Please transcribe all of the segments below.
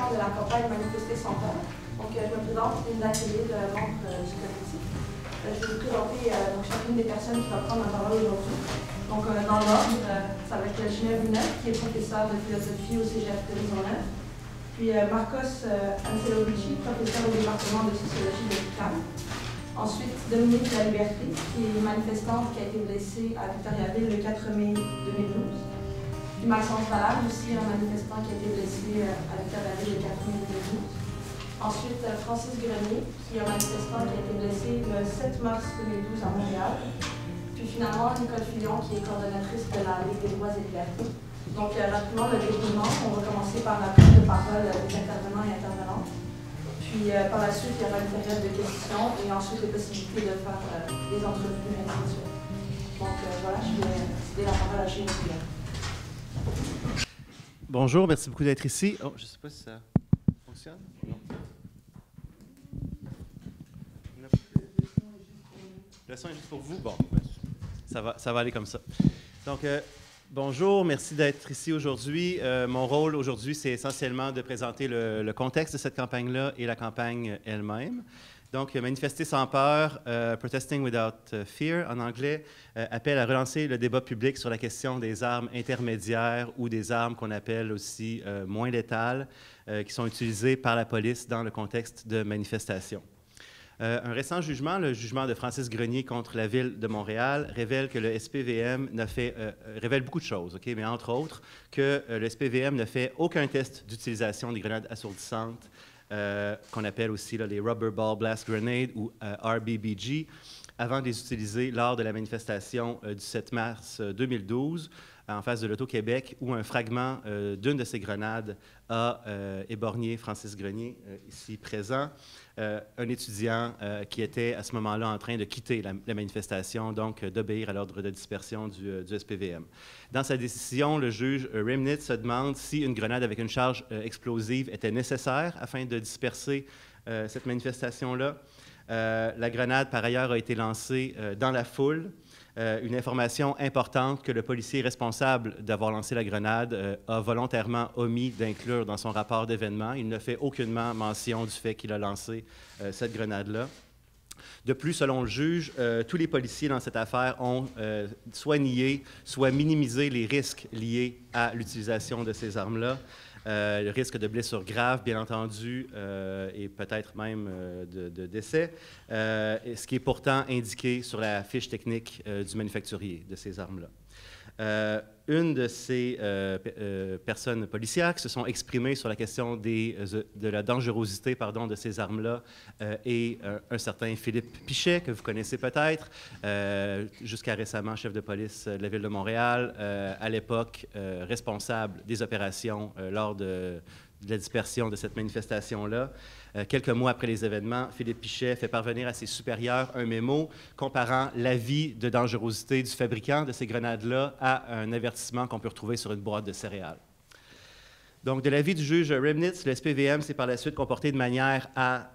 présentation de la campagne Manifester sans peur. Donc, je me présente, Linda Kelly, membre du collectif. Je vais vous présenter chacune des personnes qui va prendre la parole aujourd'hui. Donc, dans l'ordre, ça va être Ginève Lunette, qui est professeur de philosophie au Cégep de Maisonneuve. Puis Marcos Ancelovici, professeur au département de sociologie de l'UQAM. Ensuite, Dominique Laliberté, qui est manifestante qui a été blessée à Victoriaville le 4 mai 2012. Puis Maxence Valade, aussi un manifestant qui a été blessé à Victoriaville le 4 mai 2012. Ensuite, Francis Grenier, qui est un manifestant qui a été blessé le 7 mars 2012 à Montréal. Puis finalement, Nicole Fillon, qui est coordonnatrice de la Ligue des droits et libertés. Donc, rapidement, le déroulement, on va commencer par la prise de parole des intervenants et intervenantes. Puis, par la suite, il y aura une période de questions et ensuite les possibilités de faire des entrevues individuelles. Donc, voilà, je vais céder la parole à Ginève. Bonjour, merci beaucoup d'être ici. Oh, je ne sais pas si ça fonctionne. Non. Le son est juste pour vous? Bon, ça va aller comme ça. Donc, bonjour, merci d'être ici aujourd'hui. Mon rôle aujourd'hui, c'est essentiellement de présenter le contexte de cette campagne-là et la campagne elle-même. Donc, Manifester sans peur, Protesting Without Fear en anglais, appelle à relancer le débat public sur la question des armes intermédiaires ou des armes qu'on appelle aussi moins létales, qui sont utilisées par la police dans le contexte de manifestations. Un récent jugement, le jugement de Francis Grenier contre la Ville de Montréal, révèle que le SPVM révèle beaucoup de choses, okay? Mais entre autres que le SPVM ne fait aucun test d'utilisation des grenades assourdissantes, qu'on appelle aussi là, les Rubber Ball Blast Grenades ou RBBG, avant de les utiliser lors de la manifestation du 7 mars 2012 en face de l'Auto-Québec, où un fragment d'une de ces grenades a éborgné Francis Grenier, ici présent, un étudiant qui était à ce moment-là en train de quitter la manifestation, donc d'obéir à l'ordre de dispersion du SPVM. Dans sa décision, le juge Remnitz se demande si une grenade avec une charge explosive était nécessaire afin de disperser cette manifestation-là. La grenade, par ailleurs, a été lancée dans la foule. Une information importante que le policier responsable d'avoir lancé la grenade a volontairement omis d'inclure dans son rapport d'événement. Il ne fait aucunement mention du fait qu'il a lancé cette grenade-là. De plus, selon le juge, tous les policiers dans cette affaire ont soit nié, soit minimisé les risques liés à l'utilisation de ces armes-là. Le risque de blessures graves, bien entendu, et peut-être même de décès, ce qui est pourtant indiqué sur la fiche technique du manufacturier de ces armes-là. Une de ces personnes policières qui se sont exprimées sur la question de la dangerosité de ces armes-là est un certain Philippe Pichet, que vous connaissez peut-être, jusqu'à récemment chef de police de la Ville de Montréal, à l'époque responsable des opérations lors de la dispersion de cette manifestation-là. Quelques mois après les événements, Philippe Pichet fait parvenir à ses supérieurs un mémo comparant l'avis de dangerosité du fabricant de ces grenades-là à un avertissement qu'on peut retrouver sur une boîte de céréales. Donc, de l'avis du juge Remnitz, le SPVM s'est par la suite comporté de manière à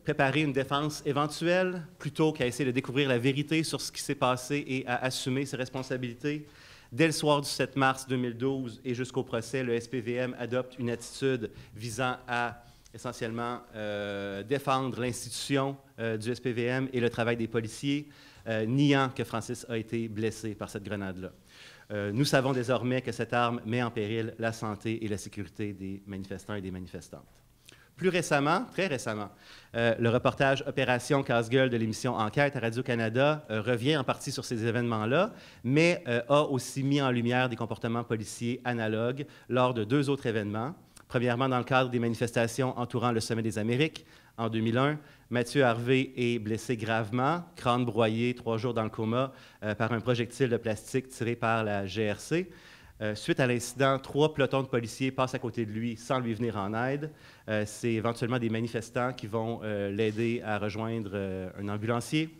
préparer une défense éventuelle plutôt qu'à essayer de découvrir la vérité sur ce qui s'est passé et à assumer ses responsabilités. Dès le soir du 7 mars 2012 et jusqu'au procès, le SPVM adopte une attitude visant à essentiellement défendre l'institution du SPVM et le travail des policiers, niant que Francis a été blessé par cette grenade-là. Nous savons désormais que cette arme met en péril la santé et la sécurité des manifestants et des manifestantes. Plus récemment, très récemment, le reportage Opération Casse-gueule de l'émission Enquête à Radio-Canada revient en partie sur ces événements-là, mais a aussi mis en lumière des comportements policiers analogues lors de deux autres événements. Premièrement, dans le cadre des manifestations entourant le Sommet des Amériques, en 2001, Mathieu Harvey est blessé gravement, crâne broyé, 3 jours dans le coma, par un projectile de plastique tiré par la GRC. Suite à l'incident, 3 pelotons de policiers passent à côté de lui sans lui venir en aide. C'est éventuellement des manifestants qui vont l'aider à rejoindre un ambulancier.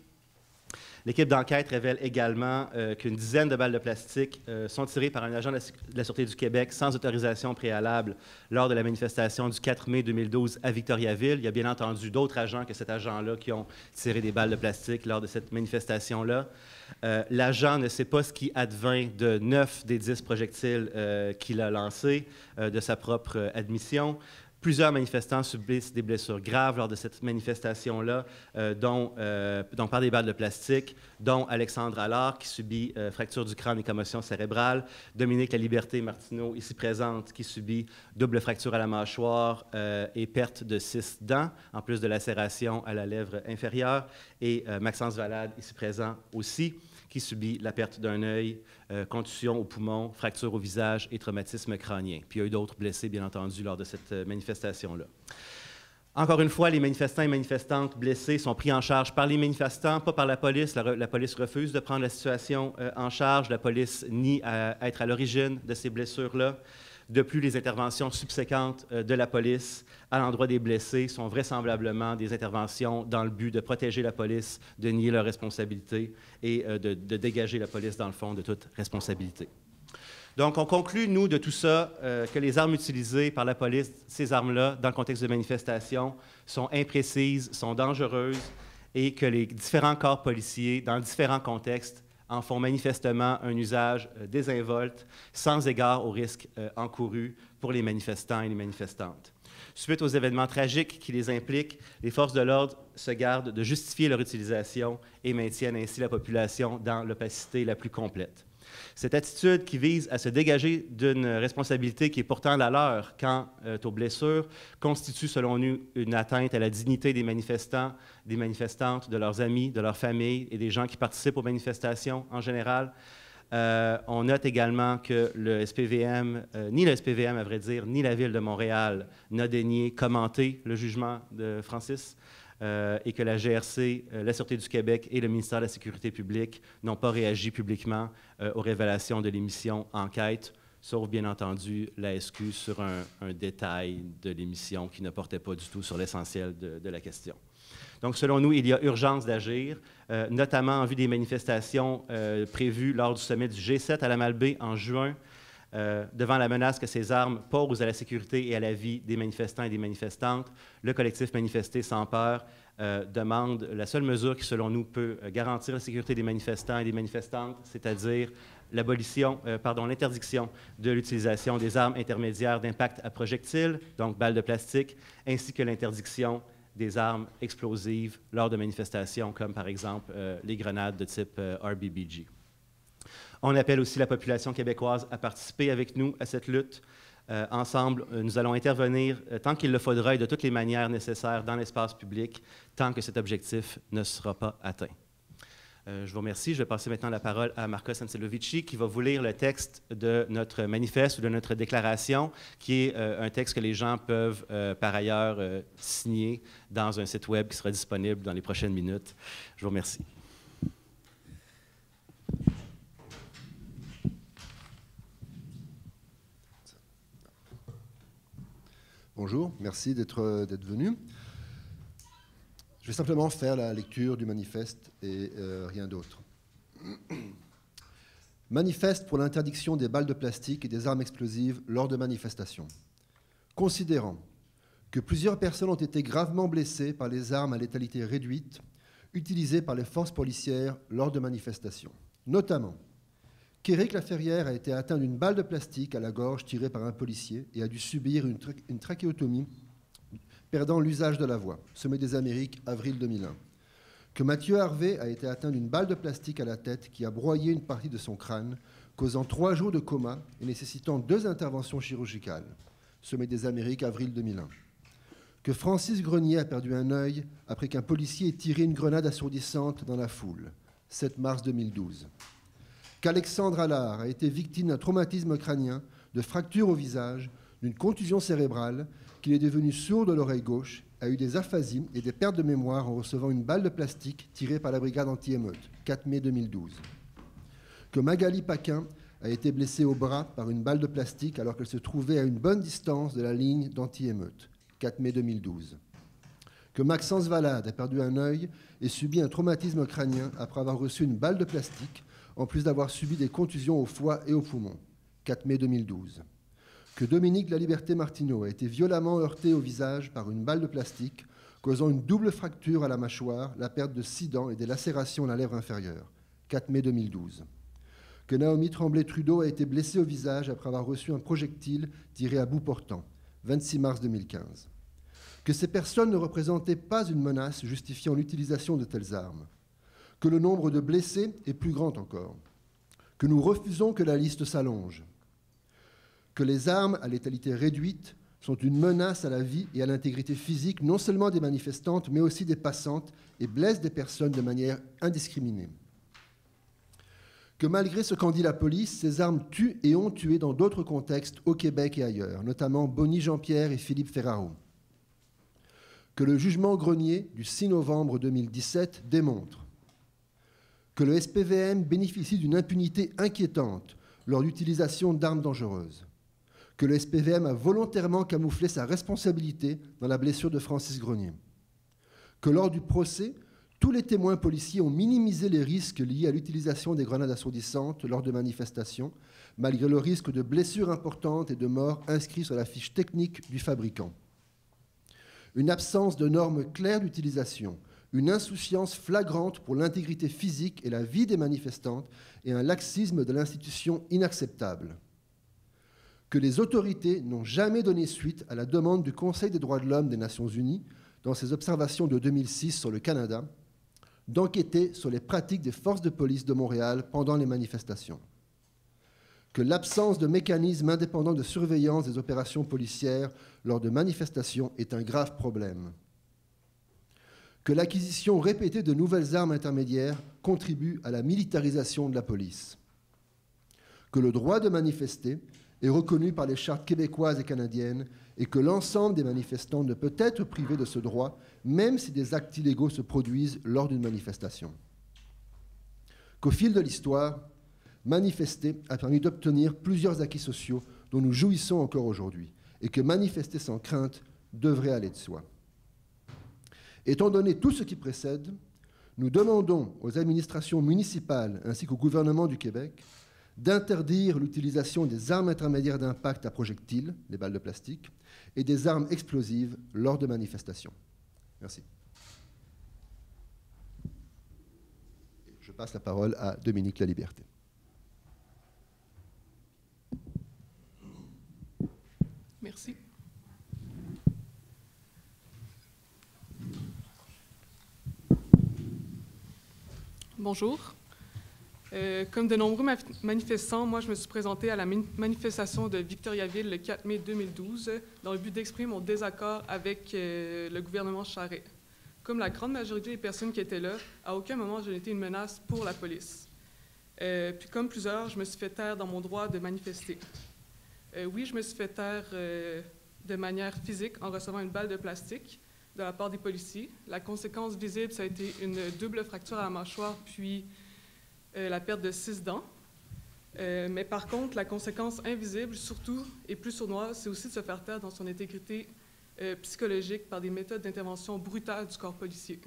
L'équipe d'enquête révèle également qu'une dizaine de balles de plastique sont tirées par un agent de la Sûreté du Québec sans autorisation préalable lors de la manifestation du 4 mai 2012 à Victoriaville. Il y a bien entendu d'autres agents que cet agent-là qui ont tiré des balles de plastique lors de cette manifestation-là. L'agent ne sait pas ce qui advint de 9 des 10 projectiles qu'il a lancés de sa propre admission. Plusieurs manifestants subissent des blessures graves lors de cette manifestation-là, dont par des balles de plastique, dont Alexandre Allard, qui subit fracture du crâne et commotion cérébrale, Dominique La Liberté Martineau, ici présente, qui subit double fracture à la mâchoire et perte de 6 dents, en plus de lacération à la lèvre inférieure, et Maxence Valade, ici présent aussi, qui subit la perte d'un œil, contusion au poumon, fracture au visage et traumatisme crânien. Puis il y a eu d'autres blessés, bien entendu, lors de cette manifestation-là. Encore une fois, les manifestants et manifestantes blessés sont pris en charge par les manifestants, pas par la police. La police refuse de prendre la situation en charge. La police nie être à l'origine de ces blessures-là. De plus, les interventions subséquentes de la police à l'endroit des blessés sont vraisemblablement des interventions dans le but de protéger la police, de nier leurs responsabilités et de dégager la police, dans le fond, de toute responsabilité. Donc, on conclut, nous, de tout ça, que les armes utilisées par la police, ces armes-là, dans le contexte de manifestations, sont imprécises, sont dangereuses et que les différents corps policiers, dans différents contextes, en font manifestement un usage désinvolte, sans égard aux risques encourus pour les manifestants et les manifestantes. Suite aux événements tragiques qui les impliquent, les forces de l'ordre se gardent de justifier leur utilisation et maintiennent ainsi la population dans l'opacité la plus complète. Cette attitude qui vise à se dégager d'une responsabilité qui est pourtant la leur quant aux blessures constitue, selon nous, une atteinte à la dignité des manifestants, des manifestantes, de leurs amis, de leurs familles et des gens qui participent aux manifestations en général. On note également que ni le SPVM, à vrai dire, ni la Ville de Montréal n'a daigné commenter le jugement de Francis. Et que la GRC, la Sûreté du Québec et le ministère de la Sécurité publique n'ont pas réagi publiquement aux révélations de l'émission Enquête, sauf bien entendu la SQ sur un détail de l'émission qui ne portait pas du tout sur l'essentiel de la question. Donc, selon nous, il y a urgence d'agir, notamment en vue des manifestations prévues lors du sommet du G7 à la Malbaie en juin, devant la menace que ces armes posent à la sécurité et à la vie des manifestants et des manifestantes. Le collectif Manifester sans peur demande la seule mesure qui, selon nous, peut garantir la sécurité des manifestants et des manifestantes, c'est-à-dire l'interdiction de l'utilisation des armes intermédiaires d'impact à projectiles, donc balles de plastique, ainsi que l'interdiction des armes explosives lors de manifestations, comme par exemple les grenades de type RBBG. On appelle aussi la population québécoise à participer avec nous à cette lutte. Ensemble, nous allons intervenir tant qu'il le faudra et de toutes les manières nécessaires dans l'espace public, tant que cet objectif ne sera pas atteint. Je vous remercie. Je vais passer maintenant la parole à Marco Sanselovici, qui va vous lire le texte de notre manifeste ou de notre déclaration, qui est un texte que les gens peuvent par ailleurs signer dans un site web qui sera disponible dans les prochaines minutes. Je vous remercie. Bonjour, merci d'être venu. Je vais simplement faire la lecture du manifeste et rien d'autre. Manifeste pour l'interdiction des balles de plastique et des armes explosives lors de manifestations. Considérant que plusieurs personnes ont été gravement blessées par les armes à létalité réduite utilisées par les forces policières lors de manifestations, notamment qu'Éric Laferrière a été atteint d'une balle de plastique à la gorge tirée par un policier et a dû subir une trachéotomie, perdant l'usage de la voix. Sommet des Amériques, avril 2001. Que Mathieu Harvey a été atteint d'une balle de plastique à la tête qui a broyé une partie de son crâne, causant 3 jours de coma et nécessitant 2 interventions chirurgicales. Sommet des Amériques, avril 2001. Que Francis Grenier a perdu un œil après qu'un policier ait tiré une grenade assourdissante dans la foule. 7 mars 2012. Qu'Alexandre Allard a été victime d'un traumatisme crânien, de fractures au visage, d'une contusion cérébrale, qu'il est devenu sourd de l'oreille gauche, a eu des aphasies et des pertes de mémoire en recevant une balle de plastique tirée par la brigade anti-émeute, 4 mai 2012. Que Magali Paquin a été blessée au bras par une balle de plastique alors qu'elle se trouvait à une bonne distance de la ligne d'anti-émeute, 4 mai 2012. Que Maxence Valade a perdu un œil et subi un traumatisme crânien après avoir reçu une balle de plastique, en plus d'avoir subi des contusions au foie et au poumon, 4 mai 2012. Que Dominique La Liberté Martineau a été violemment heurté au visage par une balle de plastique, causant une double fracture à la mâchoire, la perte de 6 dents et des lacérations à la lèvre inférieure, 4 mai 2012. Que Naomi Tremblay-Trudeau a été blessée au visage après avoir reçu un projectile tiré à bout portant, 26 mars 2015. Que ces personnes ne représentaient pas une menace justifiant l'utilisation de telles armes. Que le nombre de blessés est plus grand encore. Que nous refusons que la liste s'allonge. Que les armes à létalité réduite sont une menace à la vie et à l'intégrité physique non seulement des manifestantes, mais aussi des passantes et blessent des personnes de manière indiscriminée. Que malgré ce qu'en dit la police, ces armes tuent et ont tué dans d'autres contextes au Québec et ailleurs, notamment Bonnie Jean-Pierre et Philippe Ferraro. Que le jugement Grenier du 6 novembre 2017 démontre que le SPVM bénéficie d'une impunité inquiétante lors d'utilisation d'armes dangereuses, que le SPVM a volontairement camouflé sa responsabilité dans la blessure de Francis Grenier, que lors du procès, tous les témoins policiers ont minimisé les risques liés à l'utilisation des grenades assourdissantes lors de manifestations, malgré le risque de blessures importantes et de morts inscrits sur la fiche technique du fabricant. Une absence de normes claires d'utilisation, une insouciance flagrante pour l'intégrité physique et la vie des manifestantes et un laxisme de l'institution inacceptable. Que les autorités n'ont jamais donné suite à la demande du Conseil des droits de l'homme des Nations Unies, dans ses observations de 2006 sur le Canada, d'enquêter sur les pratiques des forces de police de Montréal pendant les manifestations. Que l'absence de mécanismes indépendants de surveillance des opérations policières lors de manifestations est un grave problème. Que l'acquisition répétée de nouvelles armes intermédiaires contribue à la militarisation de la police. Que le droit de manifester est reconnu par les chartes québécoises et canadiennes et que l'ensemble des manifestants ne peut être privé de ce droit, même si des actes illégaux se produisent lors d'une manifestation. Qu'au fil de l'histoire, manifester a permis d'obtenir plusieurs acquis sociaux dont nous jouissons encore aujourd'hui, et que manifester sans crainte devrait aller de soi. Étant donné tout ce qui précède, nous demandons aux administrations municipales ainsi qu'au gouvernement du Québec d'interdire l'utilisation des armes intermédiaires d'impact à projectiles, les balles de plastique, et des armes explosives lors de manifestations. Merci. Je passe la parole à Dominique Laliberté. Merci. Bonjour. Comme de nombreux manifestants, moi, je me suis présenté à la manifestation de Victoriaville le 4 mai 2012 dans le but d'exprimer mon désaccord avec le gouvernement Charest. Comme la grande majorité des personnes qui étaient là, à aucun moment je n'ai été une menace pour la police. Puis comme plusieurs, je me suis fait taire dans mon droit de manifester. Oui, je me suis fait taire de manière physique en recevant une balle de plastique de la part des policiers. La conséquence visible, ça a été une double fracture à la mâchoire, puis la perte de 6 dents. Mais par contre, la conséquence invisible, surtout, et plus sournoise, c'est aussi de se faire taire dans son intégrité psychologique par des méthodes d'intervention brutales du corps policier.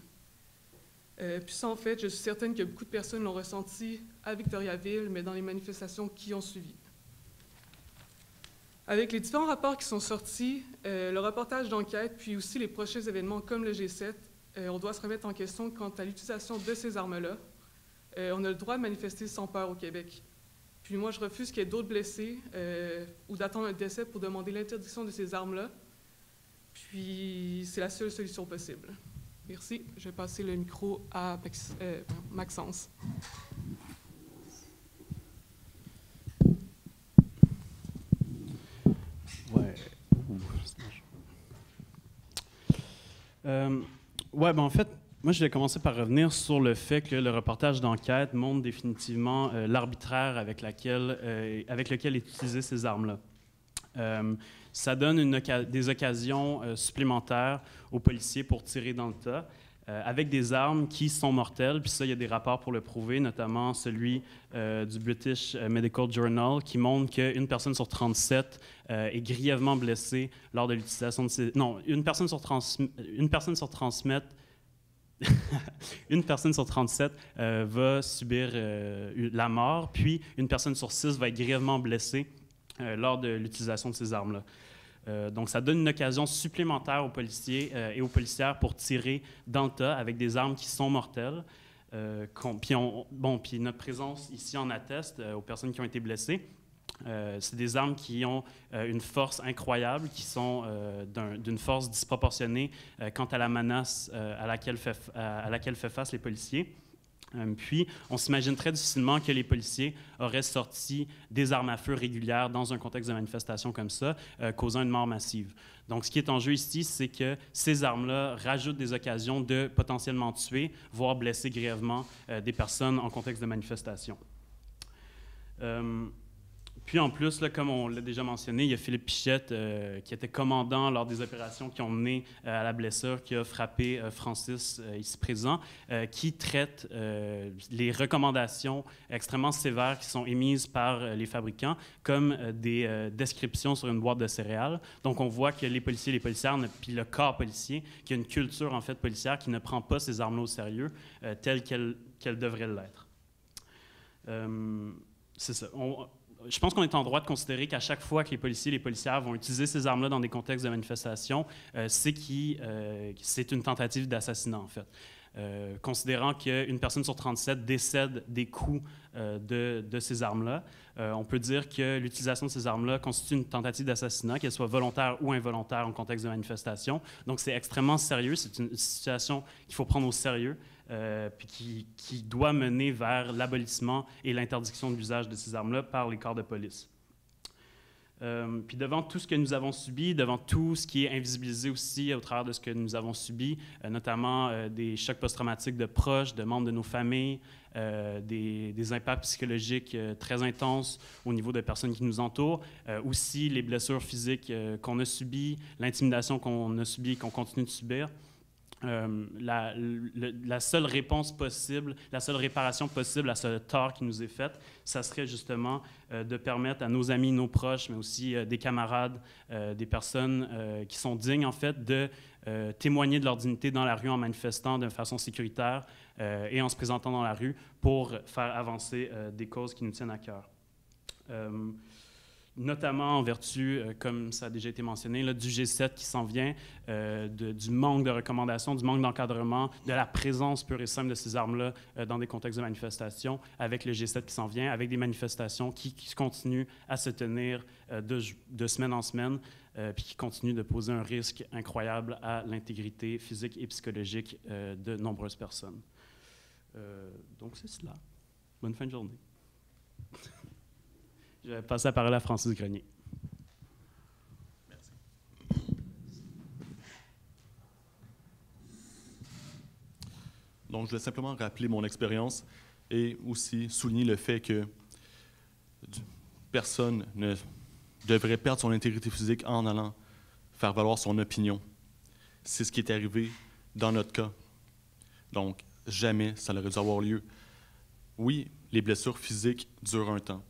Puis ça, en fait, je suis certaine que beaucoup de personnes l'ont ressenti à Victoriaville, mais dans les manifestations qui ont suivi. Avec les différents rapports qui sont sortis, le reportage d'enquête, puis aussi les prochains événements comme le G7, on doit se remettre en question quant à l'utilisation de ces armes-là. On a le droit de manifester sans peur au Québec. Puis moi, je refuse qu'il y ait d'autres blessés ou d'attendre un décès pour demander l'interdiction de ces armes-là. Puis c'est la seule solution possible. Merci. Je vais passer le micro à Maxence. Ouais, ben en fait, moi, je vais commencer par revenir sur le fait que le reportage d'enquête montre définitivement l'arbitraire avec lequel est utilisé ces armes-là. Ça donne des occasions supplémentaires aux policiers pour tirer dans le tas, avec des armes qui sont mortelles. Puis ça, il y a des rapports pour le prouver, notamment celui du British Medical Journal, qui montre qu'une personne sur 37 est grièvement blessée lors de l'utilisation de ces... Non, une personne sur 37 va subir la mort, puis une personne sur 6 va être grièvement blessée lors de l'utilisation de ces armes-là. Donc, ça donne une occasion supplémentaire aux policiers et aux policières pour tirer dans le tas avec des armes qui sont mortelles. Puis notre présence ici en atteste aux personnes qui ont été blessées. C'est des armes qui ont une force incroyable, qui sont d'une force disproportionnée quant à la menace à laquelle fait face les policiers. Puis, on s'imagine très difficilement que les policiers auraient sorti des armes à feu régulières dans un contexte de manifestation comme ça, causant une mort massive. Donc, ce qui est en jeu ici, c'est que ces armes-là rajoutent des occasions de potentiellement tuer, voire blesser grièvement des personnes en contexte de manifestation. Puis en plus, là, comme on l'a déjà mentionné, il y a Philippe Pichette, qui était commandant lors des opérations qui ont mené à la blessure, qui a frappé Francis, ici présent, qui traite les recommandations extrêmement sévères qui sont émises par les fabricants comme des descriptions sur une boîte de céréales. Donc on voit que les policiers et les policières, puis le corps policier, qui a une culture en fait policière qui ne prend pas ces armes-là au sérieux telle qu'elle devrait l'être. C'est ça. Je pense qu'on est en droit de considérer qu'à chaque fois que les policiers et les policières vont utiliser ces armes-là dans des contextes de manifestation, c'est une tentative d'assassinat, en fait. Considérant qu'une personne sur 37 décède des coups de ces armes-là, on peut dire que l'utilisation de ces armes-là constitue une tentative d'assassinat, qu'elle soit volontaire ou involontaire en contexte de manifestation. Donc, c'est extrêmement sérieux. C'est une situation qu'il faut prendre au sérieux. Puis qui doit mener vers l'abolissement et l'interdiction de l'usage de ces armes-là par les corps de police. Puis devant tout ce que nous avons subi, devant tout ce qui est invisibilisé aussi au travers de ce que nous avons subi, notamment des chocs post-traumatiques de proches, de membres de nos familles, des impacts psychologiques très intenses au niveau des personnes qui nous entourent, aussi les blessures physiques qu'on a subies, l'intimidation qu'on a subie et qu'on continue de subir. La seule réponse possible, la seule réparation possible à ce tort qui nous est fait, ça serait justement de permettre à nos amis, nos proches, mais aussi des camarades, des personnes qui sont dignes, en fait, de témoigner de leur dignité dans la rue en manifestant de façon sécuritaire et en se présentant dans la rue pour faire avancer des causes qui nous tiennent à cœur. Notamment en vertu, comme ça a déjà été mentionné, là, du G7 qui s'en vient, du manque de recommandations, du manque d'encadrement, de la présence pure et simple de ces armes-là dans des contextes de manifestation, avec le G7 qui s'en vient, avec des manifestations qui continuent à se tenir de semaine en semaine, puis qui continuent de poser un risque incroyable à l'intégrité physique et psychologique de nombreuses personnes. Donc c'est cela. Bonne fin de journée. Je vais passer la parole à Francis Grenier. Merci. Donc, je vais simplement rappeler mon expérience et aussi souligner le fait que personne ne devrait perdre son intégrité physique en allant faire valoir son opinion. C'est ce qui est arrivé dans notre cas. Donc, jamais ça n'aurait dû avoir lieu. Oui, les blessures physiques durent un temps.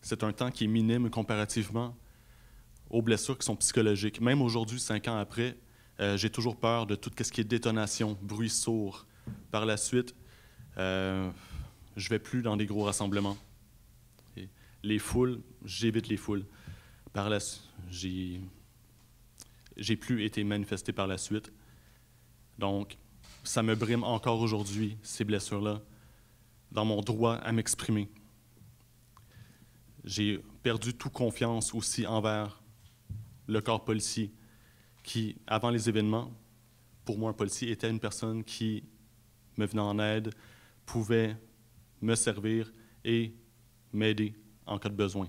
C'est un temps qui est minime comparativement aux blessures qui sont psychologiques. Même aujourd'hui, 5 ans après, j'ai toujours peur de tout ce qui est détonation, bruit sourd. Par la suite, je ne vais plus dans des gros rassemblements. Et les foules, j'évite les foules. J'ai plus été manifesté par la suite. Donc, ça me brime encore aujourd'hui, ces blessures-là, dans mon droit à m'exprimer. J'ai perdu toute confiance aussi envers le corps policier qui, avant les événements, pour moi, un policier était une personne qui me venait en aide, pouvait me servir et m'aider en cas de besoin.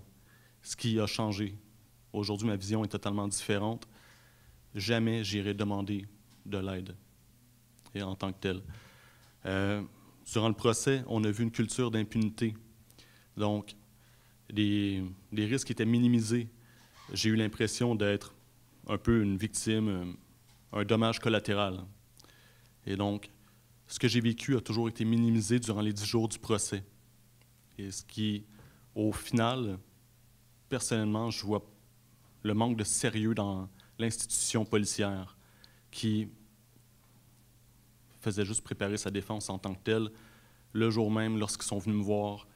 Ce qui a changé. Aujourd'hui, ma vision est totalement différente. Jamais j'irai demander de l'aide et en tant que tel. Durant le procès, on a vu une culture d'impunité. Donc, les risques étaient minimisés. J'ai eu l'impression d'être un peu une victime, un dommage collatéral. Et donc, ce que j'ai vécu a toujours été minimisé durant les 10 jours du procès. Et ce qui, au final, personnellement, je vois le manque de sérieux dans l'institution policière qui faisait juste préparer sa défense en tant que telle. Le jour même, lorsqu'ils sont venus me voir,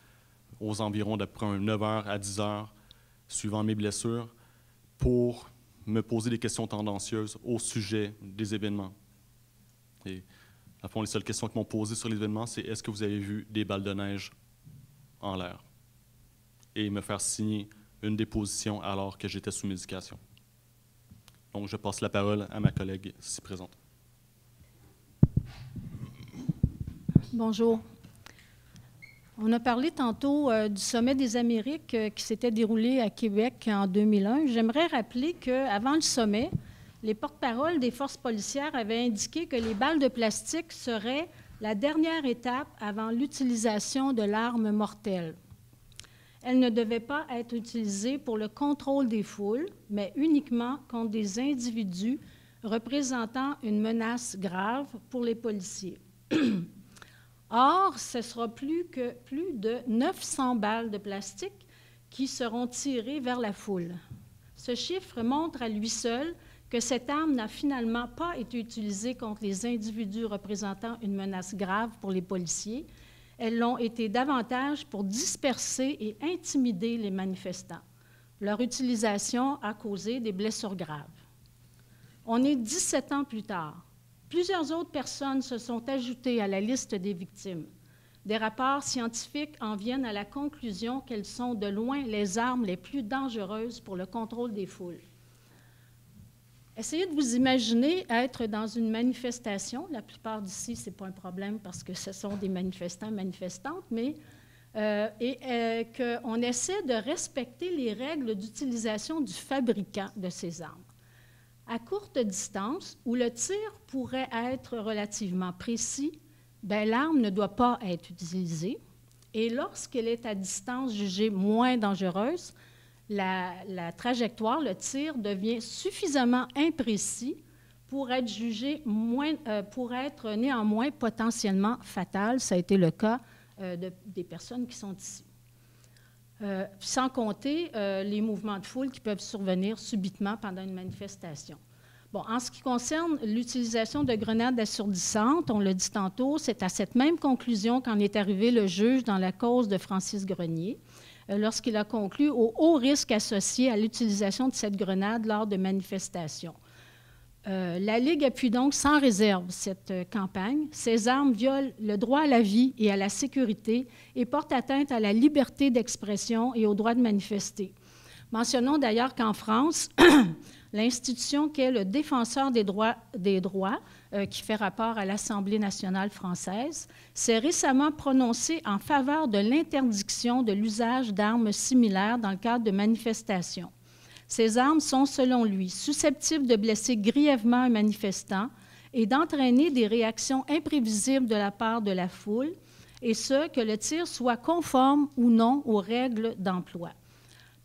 aux environs d'après 9h à 10h, suivant mes blessures, pour me poser des questions tendancieuses au sujet des événements. Et, à fond, les seules questions qu'ils m'ont posées sur l'événement, c'est « Est-ce que vous avez vu des balles de neige en l'air? » et me faire signer une déposition alors que j'étais sous médication. Donc, je passe la parole à ma collègue ici présente. Bonjour. On a parlé tantôt du sommet des Amériques qui s'était déroulé à Québec en 2001. J'aimerais rappeler qu'avant le sommet, les porte-paroles des forces policières avaient indiqué que les balles de plastique seraient la dernière étape avant l'utilisation de l'arme mortelle. Elles ne devaient pas être utilisées pour le contrôle des foules, mais uniquement contre des individus représentant une menace grave pour les policiers. Or, ce sera plus de 900 balles de plastique qui seront tirées vers la foule. Ce chiffre montre à lui seul que cette arme n'a finalement pas été utilisée contre les individus représentant une menace grave pour les policiers. Elles l'ont été davantage pour disperser et intimider les manifestants. Leur utilisation a causé des blessures graves. On est 17 ans plus tard. Plusieurs autres personnes se sont ajoutées à la liste des victimes. Des rapports scientifiques en viennent à la conclusion qu'elles sont de loin les armes les plus dangereuses pour le contrôle des foules. Essayez de vous imaginer être dans une manifestation. La plupart d'ici, ce n'est pas un problème parce que ce sont des manifestants, manifestantes, mais qu'on essaie de respecter les règles d'utilisation du fabricant de ces armes. À courte distance, où le tir pourrait être relativement précis, l'arme ne doit pas être utilisée. Et lorsqu'elle est à distance jugée moins dangereuse, la trajectoire, le tir, devient suffisamment imprécis pour être jugé pour être néanmoins potentiellement fatal. Ça a été le cas des personnes qui sont ici. Sans compter les mouvements de foule qui peuvent survenir subitement pendant une manifestation. Bon, en ce qui concerne l'utilisation de grenades assourdissantes, on l'a dit tantôt, c'est à cette même conclusion qu'en est arrivé le juge dans la cause de Francis Grenier, lorsqu'il a conclu au haut risque associé à l'utilisation de cette grenade lors de manifestations. La Ligue appuie donc sans réserve cette campagne. Ces armes violent le droit à la vie et à la sécurité et portent atteinte à la liberté d'expression et au droit de manifester. Mentionnons d'ailleurs qu'en France, l'institution qui est le défenseur des droits qui fait rapport à l'Assemblée nationale française, s'est récemment prononcée en faveur de l'interdiction de l'usage d'armes similaires dans le cadre de manifestations. Ces armes sont, selon lui, susceptibles de blesser grièvement un manifestant et d'entraîner des réactions imprévisibles de la part de la foule, et ce, que le tir soit conforme ou non aux règles d'emploi.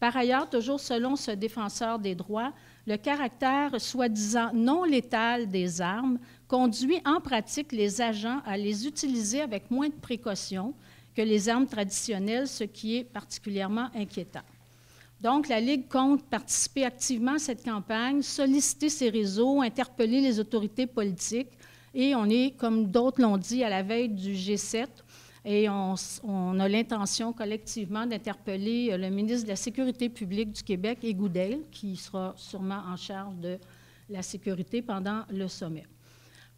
Par ailleurs, toujours selon ce défenseur des droits, le caractère soi-disant non létal des armes conduit en pratique les agents à les utiliser avec moins de précaution que les armes traditionnelles, ce qui est particulièrement inquiétant. Donc, la Ligue compte participer activement à cette campagne, solliciter ses réseaux, interpeller les autorités politiques, et on est, comme d'autres l'ont dit, à la veille du G7, et on a l'intention collectivement d'interpeller le ministre de la Sécurité publique du Québec, et Goodale, qui sera sûrement en charge de la sécurité pendant le sommet.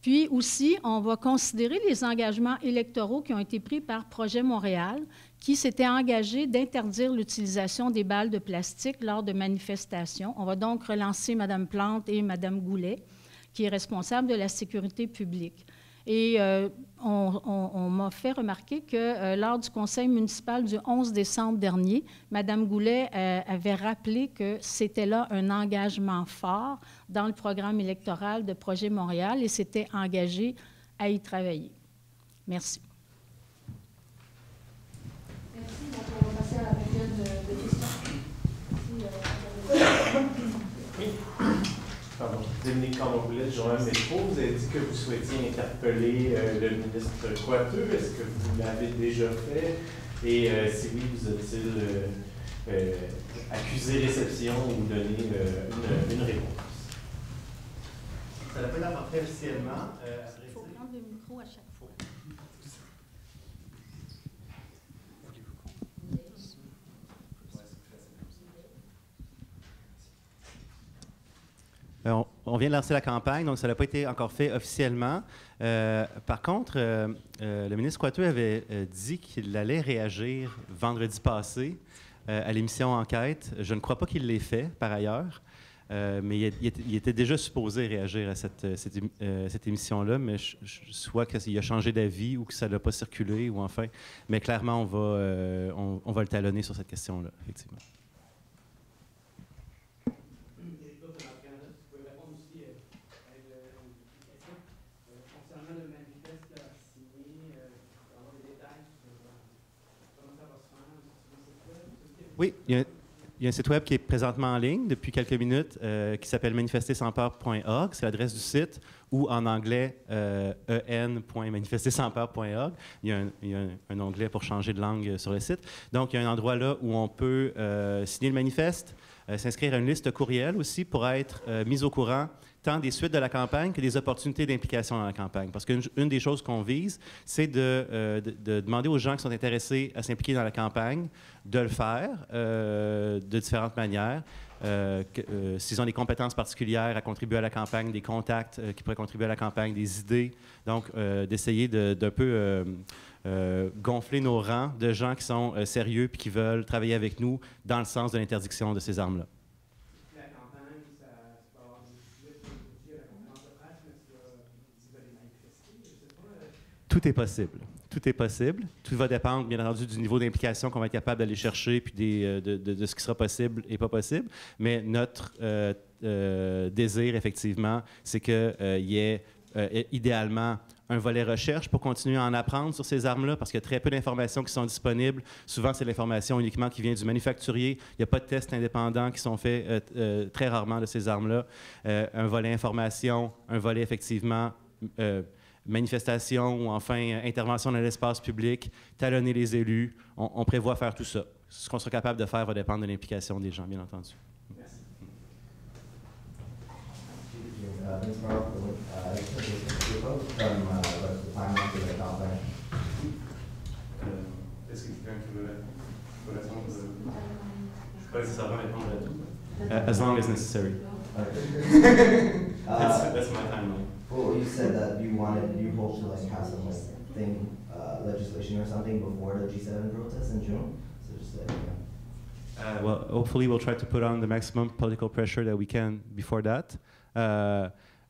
Puis aussi, on va considérer les engagements électoraux qui ont été pris par Projet Montréal, qui s'était engagé d'interdire l'utilisation des balles de plastique lors de manifestations. On va donc relancer Mme Plante et Mme Goulet, qui est responsable de la sécurité publique. Et on m'a fait remarquer que lors du conseil municipal du 11 décembre dernier, Mme Goulet avait rappelé que c'était là un engagement fort dans le programme électoral de Projet Montréal et s'était engagée à y travailler. Merci. Merci. Donc, on va passer à la période de questions. Oui. Pardon. Dominique Cambon-Boulette, Journal Métro, vous avez dit que vous souhaitiez interpeller le ministre Coiteux. Est-ce que vous l'avez déjà fait? Et si oui, vous a-t-il accusé réception ou donné une réponse? Ça n'a pas été apporté officiellement. Il faut prendre le micro à chaque fois. On vient de lancer la campagne, donc ça n'a pas été encore fait officiellement. Par contre, le ministre Coiteux avait dit qu'il allait réagir vendredi passé à l'émission Enquête. Je ne crois pas qu'il l'ait fait, par ailleurs, mais il était déjà supposé réagir à cette émission-là, mais soit qu'il a changé d'avis ou que ça n'a pas circulé, ou enfin. Mais clairement, on va le talonner sur cette question-là, effectivement. Oui, il y a un site web qui est présentement en ligne depuis quelques minutes qui s'appelle manifestersanspeur.org, c'est l'adresse du site, ou en anglais en.manifestersanspeur.org. Il y a un onglet pour changer de langue sur le site. Donc, il y a un endroit là où on peut signer le manifeste, s'inscrire à une liste courriel aussi pour être mis au courant tant des suites de la campagne que des opportunités d'implication dans la campagne. Parce qu'une des choses qu'on vise, c'est de demander aux gens qui sont intéressés à s'impliquer dans la campagne de le faire de différentes manières. S'ils ont des compétences particulières à contribuer à la campagne, des contacts qui pourraient contribuer à la campagne, des idées. Donc, d'essayer d'un peu gonfler nos rangs de gens qui sont sérieux et qui veulent travailler avec nous dans le sens de l'interdiction de ces armes-là. Tout est possible. Tout est possible. Tout va dépendre, bien entendu, du niveau d'implication qu'on va être capable d'aller chercher, puis de ce qui sera possible et pas possible. Mais notre désir, effectivement, c'est qu'il y ait idéalement un volet recherche pour continuer à en apprendre sur ces armes-là, parce qu'il y a très peu d'informations qui sont disponibles. Souvent, c'est l'information uniquement qui vient du manufacturier. Il n'y a pas de tests indépendants qui sont faits très rarement de ces armes-là. Un volet information, un volet, effectivement, manifestation ou enfin intervention dans l'espace public, talonner les élus. On prévoit faire tout ça. Ce qu'on sera capable de faire va dépendre de l'implication des gens, bien entendu. Merci. Est-ce que quelqu'un peut répondre? Je ne suis pas nécessairement répondre à tout. As long as necessary. That's my timeline. Well, you said that you hope to like pass some legislation or something before the G7 protests in June. So just well, hopefully we'll try to put on the maximum political pressure that we can before that.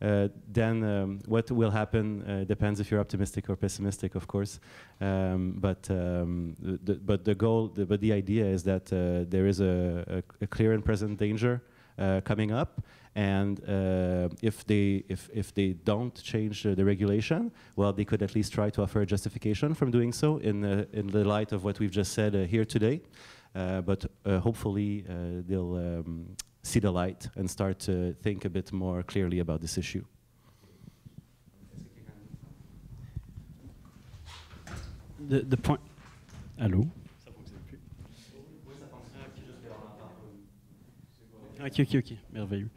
Then what will happen depends if you're optimistic or pessimistic, of course. But the idea is that there is a clear and present danger coming up, and if they don't change the regulation, well, they could at least try to offer a justification from doing so in the light of what we've just said here today. But hopefully they'll see the light and start to think a bit more clearly about this issue. The point. Allô? Okay. Merveilleux.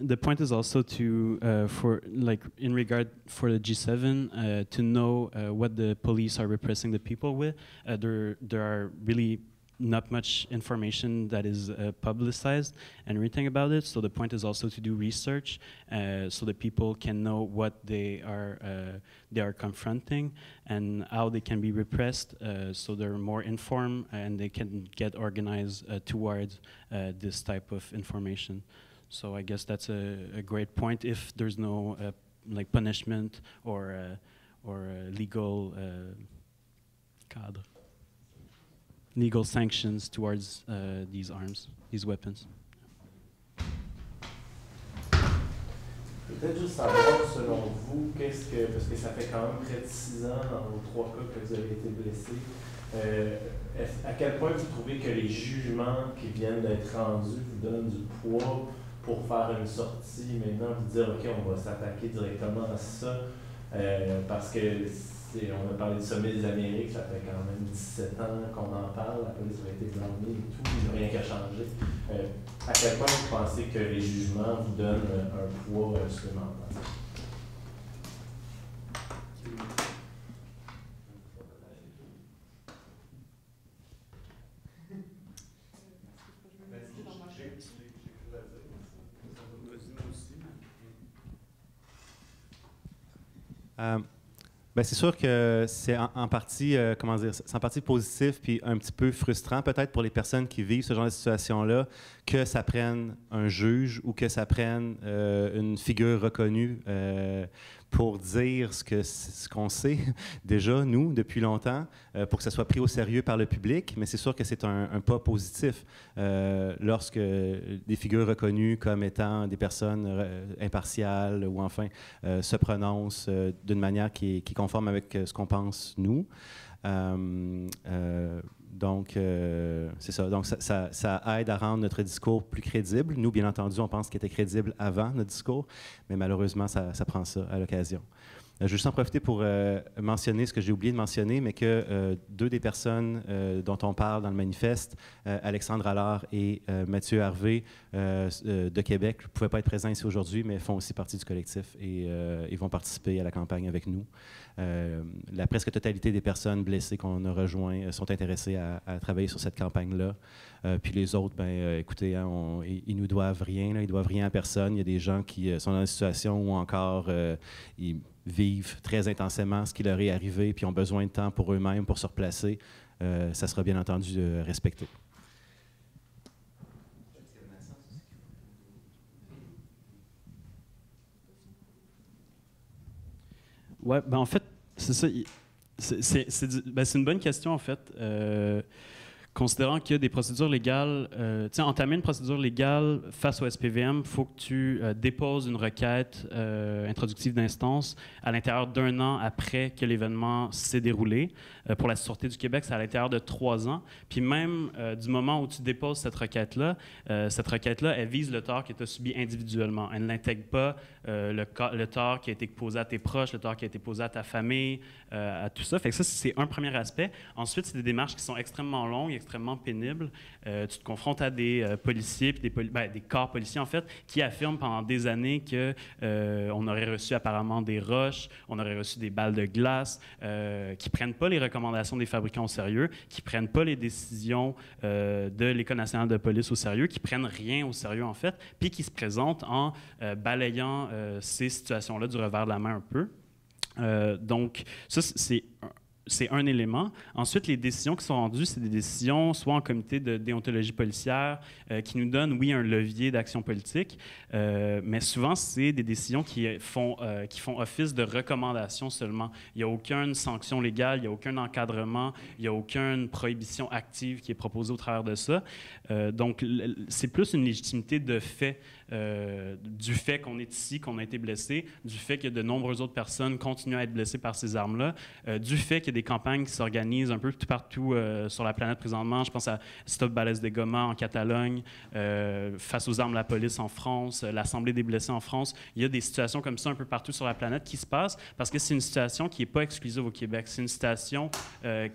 The point is also to, for like in regard for the G7, to know what the police are repressing the people with. There are really not much information that is publicized and everything about it. So the point is also to do research so that people can know what they are confronting and how they can be repressed, so they're more informed and they can get organized towards this type of information. So I guess that's a great point. If there's no like punishment or legal cadre. Legal sanctions towards these arms, these weapons. Peut-être juste savoir, selon vous, parce que ça fait quand même près de 6 ans dans vos 3 cas que vous avez été blessés, à quel point vous trouvez que les jugements qui viennent d'être rendus vous donnent du poids pour faire une sortie, maintenant vous dire, OK, on va s'attaquer directement à ça, parce que on a parlé du sommet des Amériques, ça fait quand même 17 ans qu'on en parle, la police a été blâmée et tout, il n'y a rien qui a changé. À quel point vous pensez que les jugements vous donnent un poids supplémentaire? Bien, c'est sûr que c'est en partie, comment dire, c'est en partie positif puis un petit peu frustrant peut-être pour les personnes qui vivent ce genre de situation-là, que ça prenne un juge ou que ça prenne une figure reconnue pour dire ce qu'on sait déjà, nous, depuis longtemps, pour que ça soit pris au sérieux par le public. Mais c'est sûr que c'est un pas positif lorsque des figures reconnues comme étant des personnes impartiales ou enfin se prononcent d'une manière qui est conforme avec ce qu'on pense, nous. Donc, c'est ça. Donc, ça aide à rendre notre discours plus crédible. Nous, bien entendu, on pense qu'il était crédible avant notre discours, mais malheureusement, ça prend ça à l'occasion. Je vais juste en profiter pour mentionner ce que j'ai oublié de mentionner, mais que deux des personnes dont on parle dans le manifeste, Alexandre Allard et Mathieu Harvey de Québec, ne pouvaient pas être présents ici aujourd'hui, mais font aussi partie du collectif et ils vont participer à la campagne avec nous. La presque totalité des personnes blessées qu'on a rejoints sont intéressées à travailler sur cette campagne-là. Puis les autres, ben, écoutez, hein, ils nous doivent rien, là, ils doivent rien à personne. Il y a des gens qui sont dans une situation où encore ils vivent très intensément ce qui leur est arrivé, puis ont besoin de temps pour eux-mêmes, pour se replacer. Ça sera bien entendu respecté. Oui, ben en fait, c'est ça. C'est une bonne question, en fait. Considérant qu'il y a des procédures légales, entamer une procédure légale face au SPVM, il faut que tu déposes une requête introductive d'instance à l'intérieur d'1 an après que l'événement s'est déroulé. Pour la Sûreté du Québec, c'est à l'intérieur de 3 ans. Puis même du moment où tu déposes cette requête-là, elle vise le tort que tu as subi individuellement. Elle n'intègre pas le tort qui a été posé à tes proches, le tort qui a été posé à ta famille, à tout ça. Fait que ça, c'est un premier aspect. Ensuite, c'est des démarches qui sont extrêmement longues, extrêmement pénibles. Tu te confrontes à des policiers, puis des corps policiers, en fait, qui affirment pendant des années qu'on aurait reçu apparemment des roches, on aurait reçu des balles de glace, qui ne prennent pas les recommandations des fabricants au sérieux, qui ne prennent pas les décisions de l'École nationale de police au sérieux, qui ne prennent rien au sérieux, en fait, puis qui se présentent en balayant ces situations-là du revers de la main un peu. Donc, ça, c'est un élément. Ensuite, les décisions qui sont rendues, c'est des décisions soit en comité de déontologie policière qui nous donnent, oui, un levier d'action politique, mais souvent, c'est des décisions qui font office de recommandation seulement. Il n'y a aucune sanction légale, il n'y a aucun encadrement, il n'y a aucune prohibition active qui est proposée au travers de ça. Donc, c'est plus une légitimité de fait, du fait qu'on est ici, qu'on a été blessé, du fait que de nombreuses autres personnes continuent à être blessées par ces armes-là, du fait qu'il y a des campagnes qui s'organisent un peu tout partout sur la planète présentement. Je pense à Stop Balès de Goma en Catalogne, Face aux armes la police en France, l'Assemblée des blessés en France. Il y a des situations comme ça un peu partout sur la planète qui se passent parce que c'est une situation qui n'est pas exclusive au Québec. C'est une situation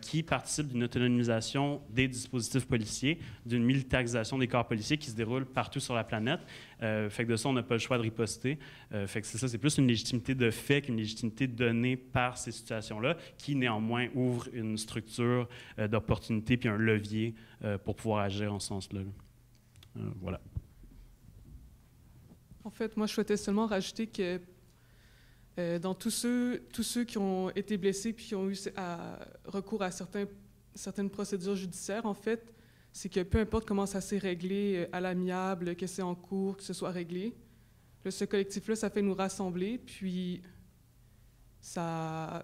qui participe d'une autonomisation des dispositifs policiers, d'une militarisation des corps policiers qui se déroule partout sur la planète. Fait que de ça, on n'a pas le choix de riposter. Fait que c'est ça, c'est plus une légitimité de fait qu'une légitimité donnée par ces situations-là qui, néanmoins, ouvre une structure d'opportunité puis un levier pour pouvoir agir en ce sens-là. Voilà. En fait, moi, je souhaitais seulement rajouter que dans tous ceux qui ont été blessés puis qui ont eu recours à certaines procédures judiciaires, en fait, c'est que peu importe comment ça s'est réglé à l'amiable, que c'est en cours, que ce soit réglé, ce collectif-là, ça fait nous rassembler, puis ça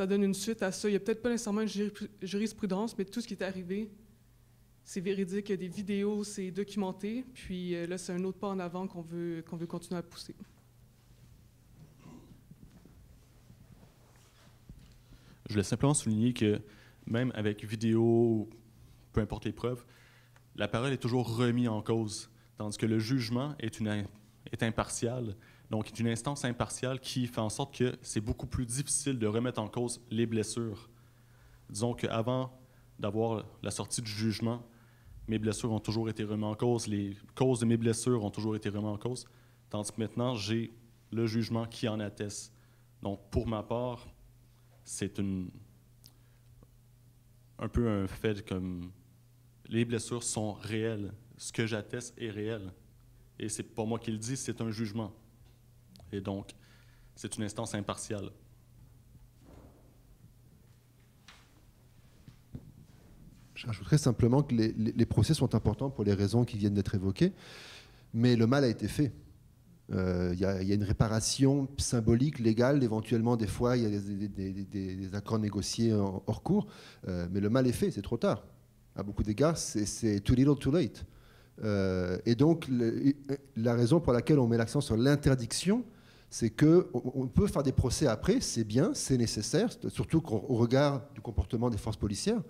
donne une suite à ça. Il n'y a peut-être pas nécessairement une jurisprudence, mais tout ce qui est arrivé, c'est véridique, il y a des vidéos, c'est documenté, puis là, c'est un autre pas en avant qu'on veut continuer à pousser. Je voulais simplement souligner que même avec vidéo, peu importe les preuves, la parole est toujours remise en cause, tandis que le jugement est impartial. Donc, est une instance impartiale qui fait en sorte que c'est beaucoup plus difficile de remettre en cause les blessures. Disons qu'avant d'avoir la sortie du jugement, mes blessures ont toujours été remises en cause, les causes de mes blessures ont toujours été remises en cause, tandis que maintenant, j'ai le jugement qui en atteste. Donc, pour ma part, c'est un peu un fait comme les blessures sont réelles. Ce que j'atteste est réel. Et c'est pas moi qui le dis, c'est un jugement. Et donc, c'est une instance impartiale. J'ajouterais simplement que les procès sont importants pour les raisons qui viennent d'être évoquées, mais le mal a été fait. Il y a une réparation symbolique, légale, éventuellement des fois il y a des accords négociés hors cours, mais le mal est fait, c'est trop tard. À beaucoup d'égards, c'est too little, too late. Et donc la raison pour laquelle on met l'accent sur l'interdiction, c'est qu'on peut faire des procès après, c'est bien, c'est nécessaire, surtout au regard du comportement des forces policières,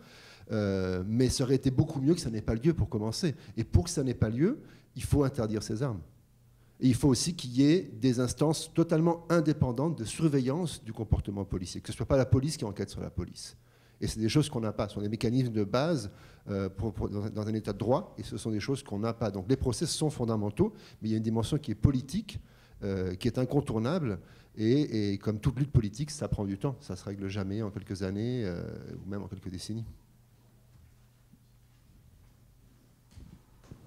mais ça aurait été beaucoup mieux que ça n'ait pas lieu pour commencer. Et pour que ça n'ait pas lieu, il faut interdire ces armes. Et il faut aussi qu'il y ait des instances totalement indépendantes de surveillance du comportement policier, que ce ne soit pas la police qui enquête sur la police. Et c'est des choses qu'on n'a pas, ce sont des mécanismes de base dans un état de droit, et ce sont des choses qu'on n'a pas. Donc les procès sont fondamentaux, mais il y a une dimension qui est politique, qui est incontournable, et comme toute lutte politique, ça prend du temps, ça ne se règle jamais en quelques années, ou même en quelques décennies.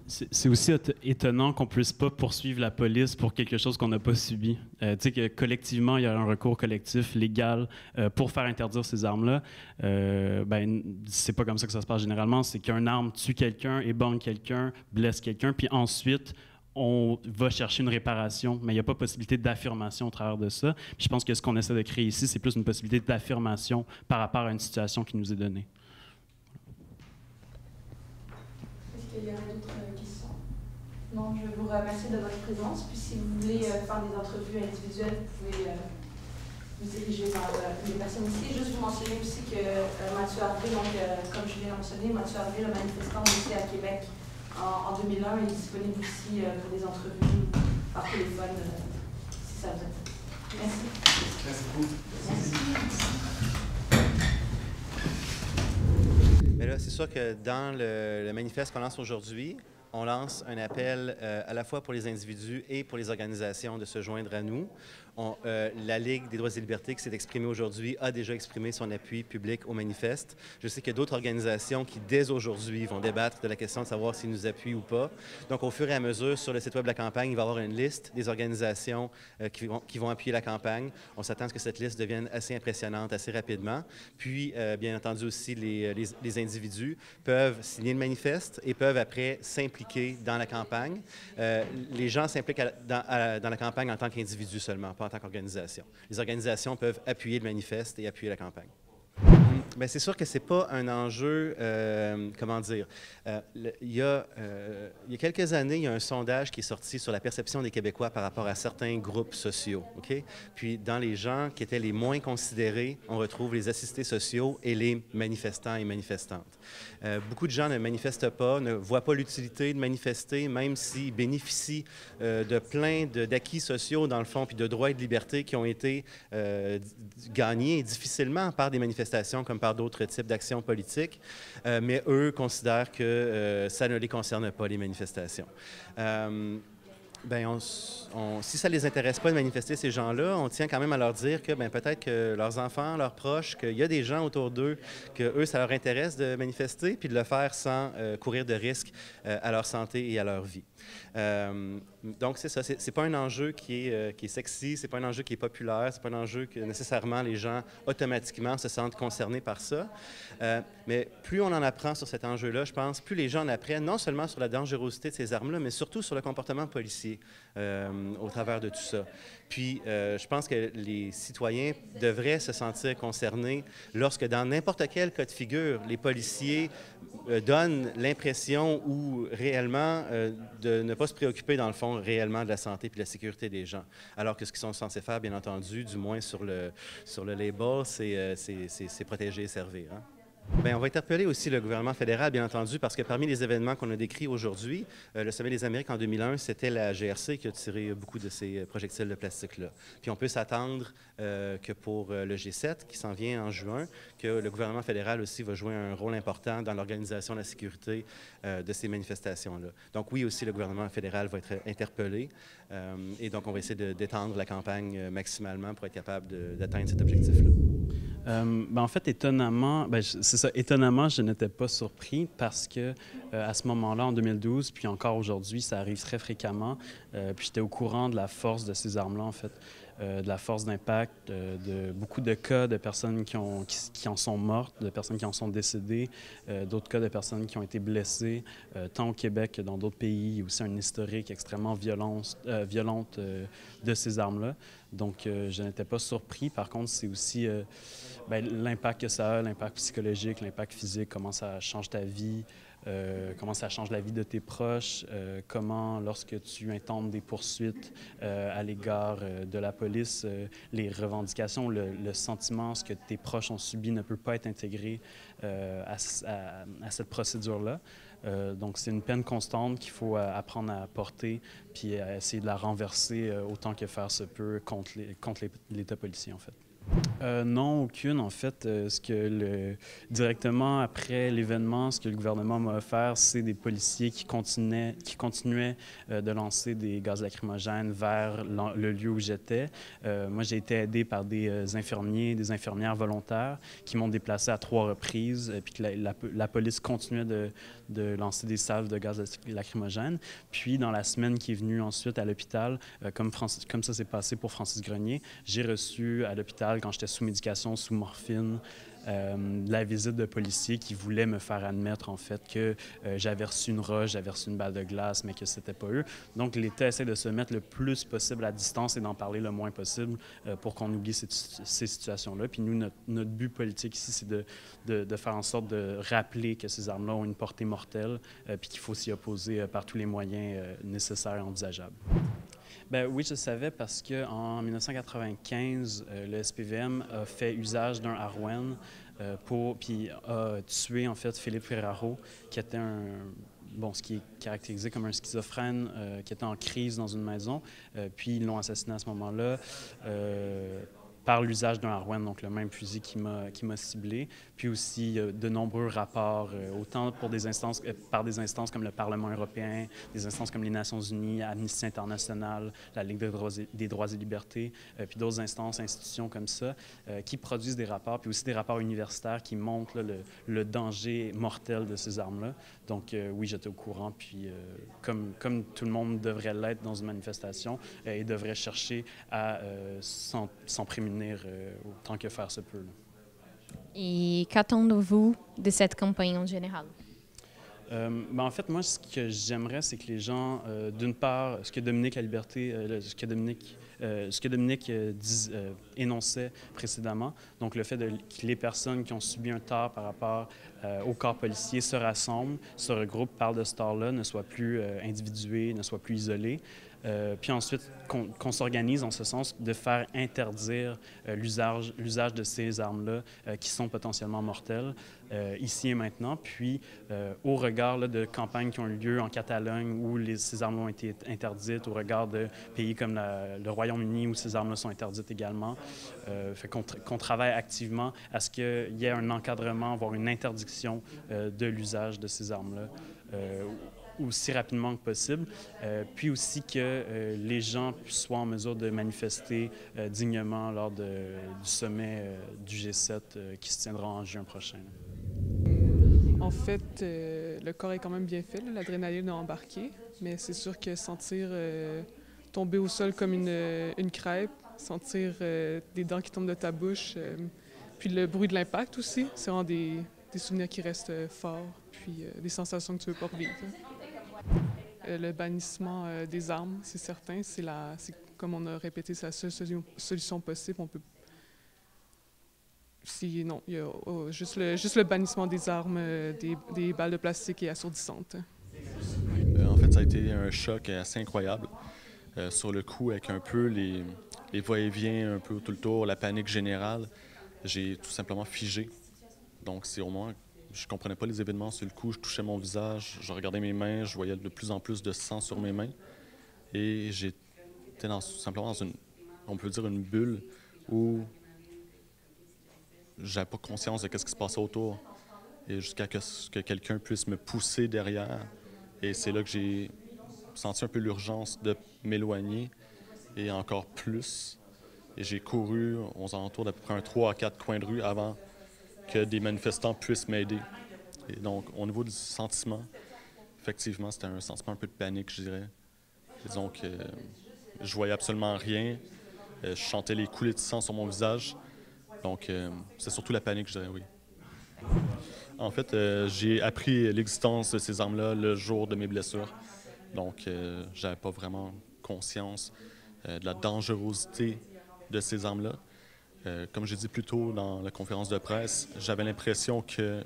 C'est aussi étonnant qu'on ne puisse pas poursuivre la police pour quelque chose qu'on n'a pas subi. Tu sais que collectivement, il y a un recours collectif légal pour faire interdire ces armes-là. C'est pas comme ça que ça se passe généralement. C'est qu'une arme tue quelqu'un, ébranle quelqu'un, blesse quelqu'un, puis ensuite, on va chercher une réparation, mais il n'y a pas possibilité d'affirmation au travers de ça. Puis je pense que ce qu'on essaie de créer ici, c'est plus une possibilité d'affirmation par rapport à une situation qui nous est donnée. Est-ce qu'il y aurait d'autres questions? Non, je vous remercie de votre présence. Puis si vous voulez faire des entrevues individuelles, vous pouvez vous diriger vers les personnes ici. Juste vous mentionner aussi que Mathieu Harvey, donc, comme je l'ai mentionné, Mathieu Harvey, le manifestant aussi à Québec en 2001, est disponible aussi pour des entrevues par téléphone, si ça vous intéresse. Merci. Merci beaucoup. Merci. Mais là, c'est sûr que dans le manifeste qu'on lance aujourd'hui, on lance un appel à la fois pour les individus et pour les organisations de se joindre à nous. La Ligue des droits et libertés qui s'est exprimée aujourd'hui a déjà exprimé son appui public au manifeste. Je sais qu'il y a d'autres organisations qui, dès aujourd'hui, vont débattre de la question de savoir s'ils nous appuient ou pas. Donc, au fur et à mesure, sur le site web de la campagne, il va y avoir une liste des organisations qui vont appuyer la campagne. On s'attend à ce que cette liste devienne assez impressionnante assez rapidement. Puis, bien entendu aussi, les individus peuvent signer le manifeste et peuvent après s'impliquer dans la campagne. Les gens s'impliquent dans la campagne en tant qu'individus seulement, en tant qu'organisation. Les organisations peuvent appuyer le manifeste et appuyer la campagne. Bien, c'est sûr que ce n'est pas un enjeu, comment dire, il y a quelques années, il y a un sondage qui est sorti sur la perception des Québécois par rapport à certains groupes sociaux. Okay? Puis, dans les gens qui étaient les moins considérés, on retrouve les assistés sociaux et les manifestants et manifestantes. Beaucoup de gens ne manifestent pas, ne voient pas l'utilité de manifester, même s'ils bénéficient de plein d'acquis sociaux, dans le fond, puis de droits et de libertés qui ont été gagnés difficilement par des manifestations comme par d'autres types d'actions politiques, mais eux considèrent que ça ne les concerne pas, les manifestations. Si ça ne les intéresse pas de manifester, ces gens-là, on tient quand même à leur dire que peut-être que leurs enfants, leurs proches, qu'il y a des gens autour d'eux, que eux, ça leur intéresse de manifester, puis de le faire sans courir de risques à leur santé et à leur vie. Donc, c'est ça. C'est pas un enjeu qui est sexy, c'est pas un enjeu qui est populaire, c'est pas un enjeu que nécessairement les gens automatiquement se sentent concernés par ça. Mais plus on en apprend sur cet enjeu-là, je pense, plus les gens en apprennent, non seulement sur la dangerosité de ces armes-là, mais surtout sur le comportement policier au travers de tout ça. Puis, je pense que les citoyens devraient se sentir concernés lorsque, dans n'importe quel cas de figure, les policiers donnent l'impression ou réellement de ne pas se préoccuper, dans le fond, réellement de la santé et de la sécurité des gens. Alors que ce qu'ils sont censés faire, bien entendu, du moins sur le label, c'est protéger et servir. Hein? Bien, on va interpeller aussi le gouvernement fédéral, bien entendu, parce que parmi les événements qu'on a décrits aujourd'hui, le Sommet des Amériques en 2001, c'était la GRC qui a tiré beaucoup de ces projectiles de plastique-là. Puis on peut s'attendre que pour le G7, qui s'en vient en juin, que le gouvernement fédéral aussi va jouer un rôle important dans l'organisation de la sécurité de ces manifestations-là. Donc oui, aussi, le gouvernement fédéral va être interpellé et donc on va essayer d'étendre la campagne maximalement pour être capable d'atteindre cet objectif-là. En fait, étonnamment, étonnamment, je n'étais pas surpris parce que à ce moment-là, en 2012, puis encore aujourd'hui, ça arrive très fréquemment, Puis j'étais au courant de la force de ces armes-là, en fait, de la force d'impact, de beaucoup de cas de personnes qui en sont mortes, de personnes qui en sont décédées, d'autres cas de personnes qui ont été blessées, tant au Québec que dans d'autres pays. Il y a aussi un historique extrêmement violente de ces armes-là. Donc, je n'étais pas surpris. Par contre, c'est aussi l'impact que ça a, l'impact psychologique, l'impact physique, comment ça change ta vie, comment ça change la vie de tes proches, comment, lorsque tu intentes des poursuites à l'égard de la police, les revendications, le sentiment, ce que tes proches ont subi ne peut pas être intégré à cette procédure-là. Donc, c'est une peine constante qu'il faut apprendre à porter puis à essayer de la renverser autant que faire se peut contre l'État policier, en fait. Non, aucune. En fait, directement après l'événement, ce que le gouvernement m'a offert, c'est des policiers qui continuaient de lancer des gaz lacrymogènes vers le lieu où j'étais. Moi, j'ai été aidé par des infirmiers, des infirmières volontaires qui m'ont déplacé à 3 reprises, puis que la police continuait de lancer des salves de gaz lacrymogène. Puis, dans la semaine qui est venue ensuite à l'hôpital, comme ça s'est passé pour Francis Grenier, j'ai reçu à l'hôpital, quand j'étais sous médication, sous morphine, la visite de policiers qui voulaient me faire admettre, en fait, que j'avais reçu une roche, j'avais reçu une balle de glace, mais que c'était pas eux. Donc, l'État essaie de se mettre le plus possible à distance et d'en parler le moins possible pour qu'on oublie ces situations-là. Puis nous, notre but politique ici, c'est de faire en sorte de rappeler que ces armes-là ont une portée mortelle puis qu'il faut s'y opposer par tous les moyens nécessaires et envisageables. Ben oui, je savais parce qu'en 1995, le SPVM a fait usage d'un Arwen puis a tué en fait Philippe Ferraro, qui était ce qui est caractérisé comme un schizophrène qui était en crise dans une maison. Puis ils l'ont assassiné à ce moment-là par l'usage d'un Arwen, donc le même fusil qui m'a ciblé. Puis aussi de nombreux rapports, autant par des instances comme le Parlement européen, des instances comme les Nations unies, Amnesty International, la Ligue des droits et libertés, puis d'autres institutions comme ça, qui produisent des rapports, puis aussi des rapports universitaires qui montrent là, le danger mortel de ces armes-là. Donc oui, j'étais au courant, puis comme tout le monde devrait l'être dans une manifestation, et devrait chercher à s'en prémunir autant que faire se peut. Là. Et qu'attendez-vous de cette campagne en général? En fait, moi, ce que j'aimerais, c'est que les gens, d'une part, ce que Dominique énonçait précédemment, donc le fait que les personnes qui ont subi un tort par rapport au corps policier se rassemblent, se regroupent, parlent de ce tort-là, ne soient plus individués, ne soient plus isolés. Puis ensuite, qu'on s'organise en ce sens de faire interdire l'usage de ces armes-là qui sont potentiellement mortelles ici et maintenant. Puis, au regard là, de campagnes qui ont eu lieu en Catalogne où ces armes ont été interdites, au regard de pays comme le Royaume-Uni où ces armes-là sont interdites également, fait qu'on travaille activement à ce qu'il y ait un encadrement, voire une interdiction de l'usage de ces armes-là. Aussi rapidement que possible, puis aussi que les gens soient en mesure de manifester dignement lors du sommet du G7 qui se tiendra en juin prochain. En fait, le corps est quand même bien fait, l'adrénaline a embarqué, mais c'est sûr que sentir tomber au sol comme une crêpe, sentir des dents qui tombent de ta bouche, puis le bruit de l'impact aussi, c'est vraiment des souvenirs qui restent forts, puis des sensations que tu ne veux pas revivre. Le bannissement des armes, c'est certain, c'est comme on a répété, c'est la seule solution possible. On peut, il y a juste le bannissement des armes, des balles de plastique est assourdissante. En fait, ça a été un choc assez incroyable. Sur le coup, avec un peu les va-et-vient un peu tout le tour, la panique générale, j'ai tout simplement figé. Donc, c'est au moins... Je ne comprenais pas les événements sur le coup, je touchais mon visage, je regardais mes mains, je voyais de plus en plus de sang sur mes mains. Et j'étais simplement dans on peut dire une bulle où j'avais pas conscience de ce qui se passait autour. Et jusqu'à ce que quelqu'un puisse me pousser derrière. Et c'est là que j'ai senti un peu l'urgence de m'éloigner et encore plus. Et j'ai couru aux alentours d'à peu près 3 à 4 coins de rue avant que des manifestants puissent m'aider. Et donc, au niveau du sentiment, effectivement, c'était un sentiment un peu de panique, je dirais. Disons que je voyais absolument rien. Je sentais les coulées de sang sur mon visage. Donc, c'est surtout la panique, je dirais, oui. En fait, j'ai appris l'existence de ces armes-là le jour de mes blessures. Donc, je n'avais pas vraiment conscience de la dangerosité de ces armes-là. Comme j'ai dit plus tôt dans la conférence de presse, j'avais l'impression que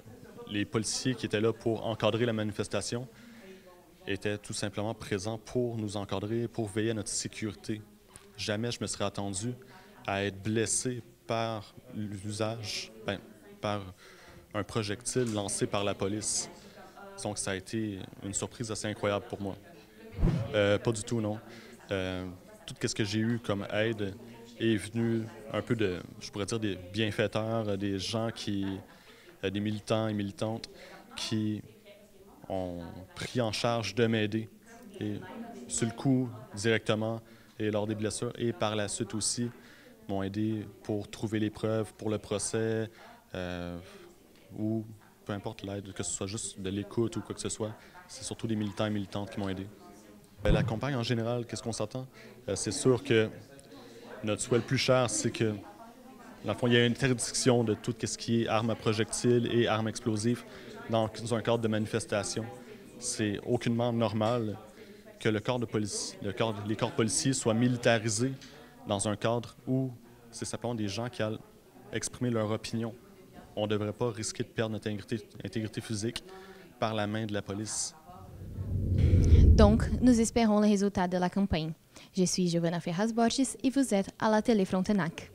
les policiers qui étaient là pour encadrer la manifestation étaient tout simplement présents pour nous encadrer, pour veiller à notre sécurité. Jamais je me serais attendu à être blessé par l'usage, par un projectile lancé par la police. Donc ça a été une surprise assez incroyable pour moi. Pas du tout, non. Tout ce que j'ai eu comme aide est venu un peu de, je pourrais dire, des bienfaiteurs, des gens des militants et militantes qui ont pris en charge de m'aider. Et sur le coup, directement, et lors des blessures, et par la suite aussi, m'ont aidé pour trouver les preuves pour le procès, ou peu importe l'aide, que ce soit juste de l'écoute ou quoi que ce soit. C'est surtout des militants et militantes qui m'ont aidé. La campagne en général, qu'est-ce qu'on s'attend? C'est sûr que notre souhait le plus cher, c'est que, dans le fond, il y a une interdiction de tout ce qui est armes à projectiles et armes explosives dans un cadre de manifestation. C'est aucunement normal que le corps de police, les corps policiers soient militarisés dans un cadre où c'est simplement des gens qui allent exprimer leur opinion. On ne devrait pas risquer de perdre notre intégrité physique par la main de la police. Donc, nous espérons les résultats de la campagne. Je suis Giovanna Ferraz Borges et vous êtes à la Télé Frontenac.